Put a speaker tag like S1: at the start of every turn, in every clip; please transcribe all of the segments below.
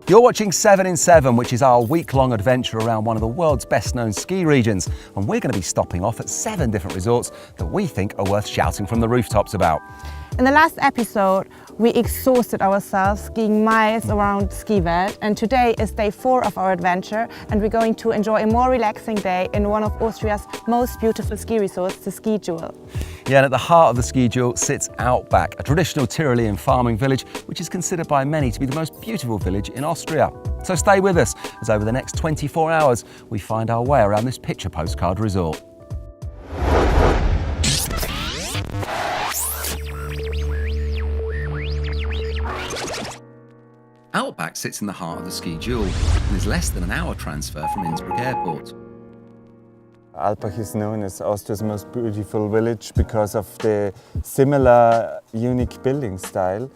S1: You're watching 7 in 7, which is our week-long adventure around one of the world's best-known ski regions. And we're going to be stopping off at 7 different resorts that we think are worth shouting from the rooftops about.
S2: In the last episode, we exhausted ourselves skiing miles around Ski Welt, and today is day 4 of our adventure, and we're going to enjoy a more relaxing day in one of Austria's most beautiful ski resorts, the Ski Juwel.
S1: Yeah, and at the heart of the Ski Juwel sits Alpbach, a traditional Tirolean farming village, which is considered by many to be the most beautiful village in Austria. So stay with us as over the next 24 hours, we find our way around this picture postcard resort. Alpbach sits in the heart of the Ski Juwel and is less than an hour transfer from Innsbruck Airport.
S3: Alpbach is known as Austria's most beautiful village because of the similar unique building style.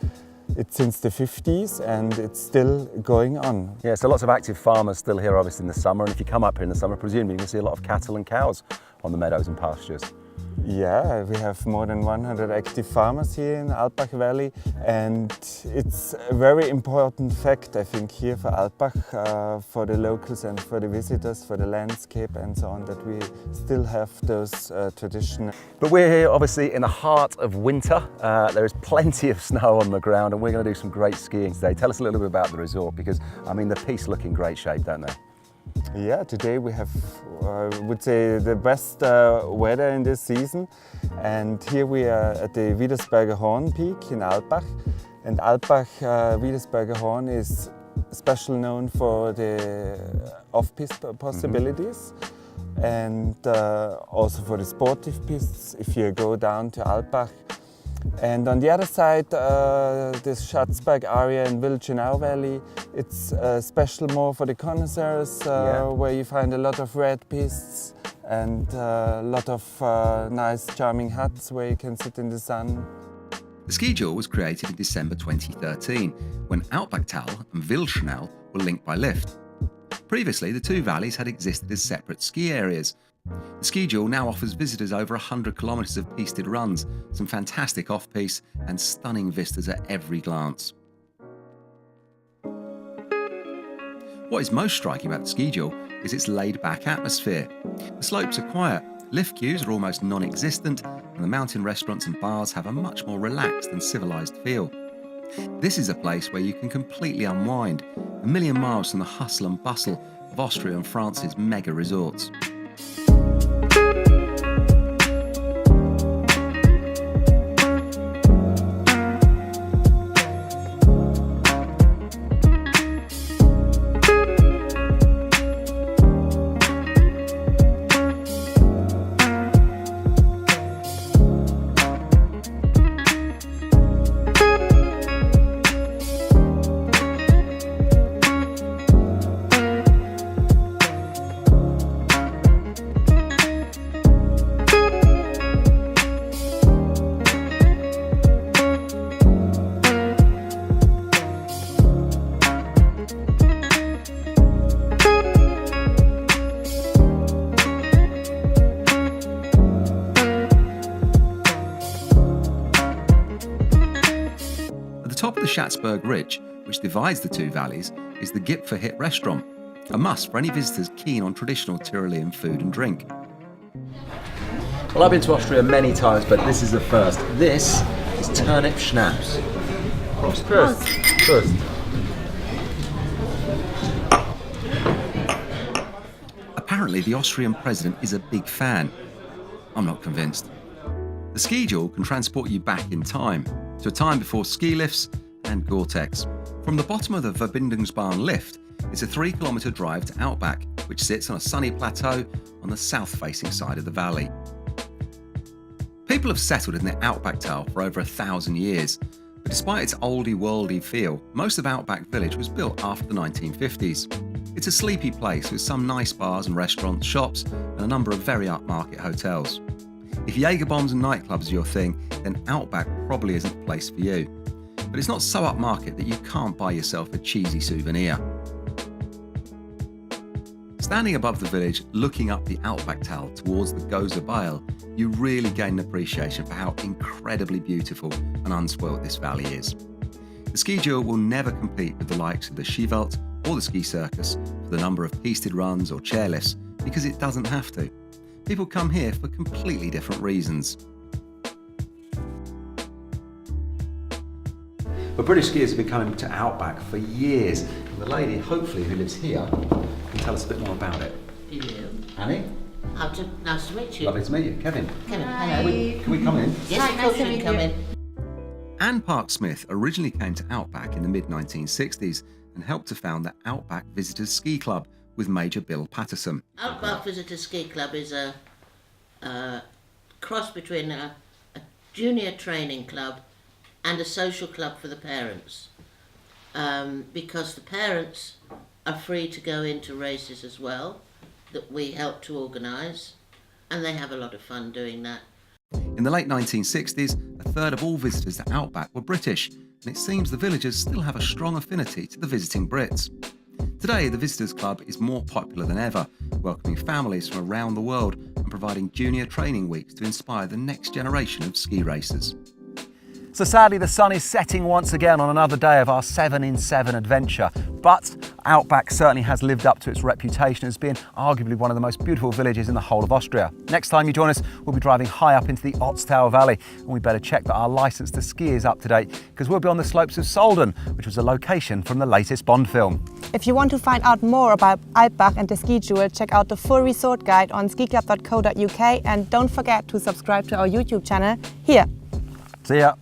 S3: It's since the 50s and it's still going on.
S1: Yeah, so lots of active farmers still here obviously in the summer, and if you come up here in the summer, presumably you can see a lot of cattle and cows on the meadows and pastures.
S3: Yeah, we have more than 100 active farmers here in Alpbach Valley, and it's a very important fact, I think, here for Alpbach, for the locals and for the visitors, for the landscape and so on, that we still have those traditions.
S1: But we're here obviously in the heart of winter. There is plenty of snow on the ground and we're going to do some great skiing today. Tell us a little bit about the resort, because I mean the piste look in great shape, don't they?
S3: Yeah, today we have, I would say, the best weather in this season, and here we are at the Wiedersberger Horn peak in Alpbach, and Alpbach Wiedersberger Horn is especially known for the off-piste possibilities and also for the sportive pistes if you go down to Alpbach. And on the other side, this Schatzberg area in Wildschönau Valley, it's special more for the connoisseurs, where you find a lot of red pistes and a lot of nice charming huts where you can sit in the sun.
S1: The Ski Juwel was created in December 2013 when Alpbachtal and Wildschönau were linked by lift. Previously, the two valleys had existed as separate ski areas. The Ski Juwel now offers visitors over 100 kilometres of pisted runs, some fantastic off-piste and stunning vistas at every glance. What is most striking about the Ski Juwel is its laid-back atmosphere. The slopes are quiet, lift queues are almost non-existent, and the mountain restaurants and bars have a much more relaxed and civilised feel. This is a place where you can completely unwind, a million miles from the hustle and bustle of Austria and France's mega resorts. Top of the Schatzberg Ridge, which divides the two valleys, is the Gipfelhit restaurant, a must for any visitors keen on traditional Tirolean food and drink. Well, I've been to Austria many times, but this is the first. This is turnip schnapps. First. Apparently, the Austrian president is a big fan. I'm not convinced. The Ski Juwel can transport you back in time, to a time before ski lifts and Gore-Tex. From the bottom of the Verbindungsbahn lift, it's a 3-kilometre drive to Alpbach, which sits on a sunny plateau on the south-facing side of the valley. People have settled in the Alpbachtal for over 1,000 years, but despite its oldie-worldy feel, most of Alpbach village was built after the 1950s. It's a sleepy place with some nice bars and restaurants, shops, and a number of very upmarket hotels. If Jaeger bombs and nightclubs are your thing, then Alpbach probably isn't the place for you. But it's not so upmarket that you can't buy yourself a cheesy souvenir. Standing above the village, looking up the Alpbachtal towards the Gozer Bale, you really gain an appreciation for how incredibly beautiful and unspoilt this valley is. The Ski Juwel will never compete with the likes of the Skivelt or the Ski Circus for the number of pisted runs or chairlifts, because it doesn't have to. People come here for completely different reasons.
S4: But British skiers have been coming to Alpbach for years. And the lady, hopefully, who lives here, can tell us a bit more about it.
S5: Hello.
S4: Annie?
S5: Nice to meet you.
S4: Lovely to meet you. Kevin?
S5: Kevin, hello.
S4: Can we come in?
S5: Yes, of course you can come in.
S1: Anne Park-Smith originally came to Alpbach in the mid-1960s and helped to found the Alpbach Visitors Ski Club with Major Bill Patterson.
S5: Alpbach Visitors Ski Club is a cross between a junior training club and a social club for the parents. Because the parents are free to go into races as well, that we help to organise, and they have a lot of fun doing that.
S1: In the late 1960s, a third of all visitors to Alpbach were British, and it seems the villagers still have a strong affinity to the visiting Brits. Today, the Visitors Club is more popular than ever, welcoming families from around the world and providing junior training weeks to inspire the next generation of ski racers.
S6: So sadly, the sun is setting once again on another day of our 7-in-7 adventure. But Alpbach certainly has lived up to its reputation as being arguably one of the most beautiful villages in the whole of Austria. Next time you join us, we'll be driving high up into the Otztal Valley, and we better check that our licence to ski is up to date, because we'll be on the slopes of Solden, which was a location from the latest Bond film.
S2: If you want to find out more about Alpbach and the Ski Juwel, check out the full resort guide on skiclub.co.uk, and don't forget to subscribe to our YouTube channel here.
S6: See ya.